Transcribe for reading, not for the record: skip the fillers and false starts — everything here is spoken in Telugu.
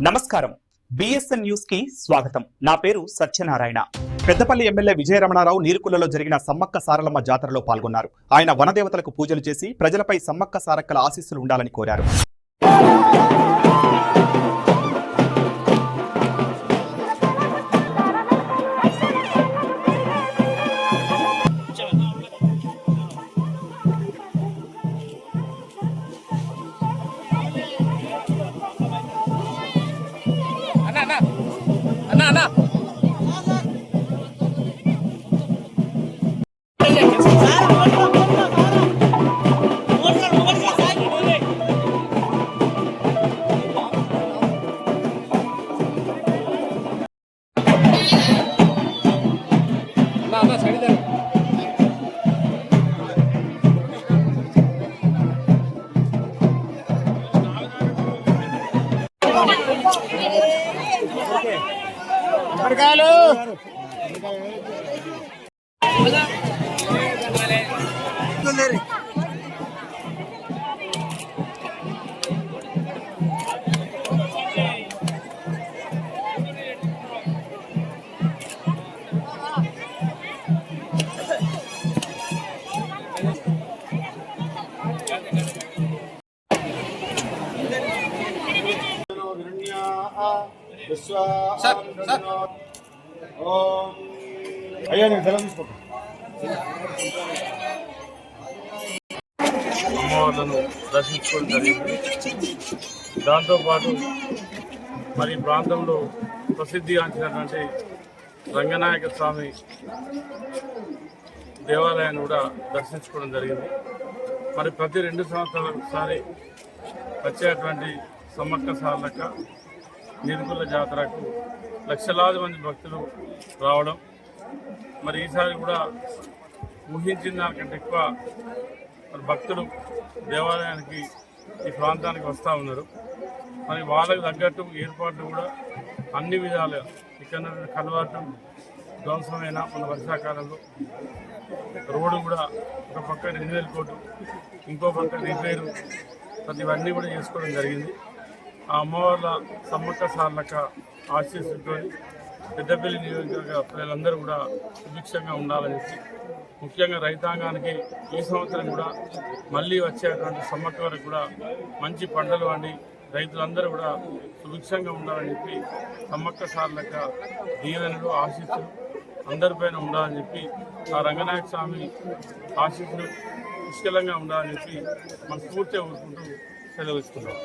నమస్కారం. బిఎస్ఎన్ న్యూస్ కి స్వాగతం. నా పేరు సత్యనారాయణ. పెద్దపల్లి ఎమ్మెల్యే విజయరమణారావు నీరుకుల్లలో జరిగిన సమ్మక్క సారలమ్మ జాతరలో పాల్గొన్నారు. ఆయన వనదేవతలకు పూజలు చేసి ప్రజలపై సమ్మక్క సారక్కల ఆశీస్సులు ఉండాలని కోరారు. అమ్మవార్లను దర్శించుకోవడం జరిగింది. దాంతోపాటు మరి ప్రాంతంలో ప్రసిద్ధిగాంచినటువంటి రంగనాయక స్వామి దేవాలయాన్ని కూడా దర్శించుకోవడం జరిగింది. మరి ప్రతి 2 సంవత్సరాలకు ఒకసారి వచ్చేటువంటి సమ్మక్క సారలక్క నీరుకుల్ల జాతరకు లక్షలాది మంది భక్తులు రావడం, మరి ఈసారి కూడా ఊహించిన దానికంటే ఎక్కువ మరి భక్తులు దేవాలయానికి ఈ ప్రాంతానికి వస్తూ ఉన్నారు. మరి వాళ్ళకి తగ్గట్టు ఏర్పాట్లు కూడా అన్ని విధాలుగా ఇక్కడ కలవాటు ధ్వంసమైన మన వర్షాకాలంలో రోడ్డు కూడా ఒక పక్క 2,000 కోట్లు, ఇంకో పక్క రిపేరు, ఇవన్నీ కూడా చేసుకోవడం జరిగింది. ఆ అమ్మవార్ల సమ్మక్క సారలక్క ఆశీస్సులతో పెద్దపల్లి నియోజకవర్గ ప్రజలందరూ కూడా సుభిక్షంగా ఉండాలని చెప్పి, ముఖ్యంగా రైతాంగానికి ఈ సంవత్సరం కూడా మళ్ళీ వచ్చేటువంటి సమ్మక్క వరకు కూడా మంచి పంటలు వండి రైతులందరూ కూడా సుభిక్షంగా ఉండాలని చెప్పి, సమ్మక్క సారలక్క దీవెనలు ఆశీస్సులు అందరిపైన ఉండాలని చెప్పి, ఆ రంగనాయక స్వామి ఆశీస్సులు పుష్కలంగా ఉండాలని చెప్పి మనస్ఫూర్తిగా కోరుకుంటూ సెలవు ఇస్తున్నాం.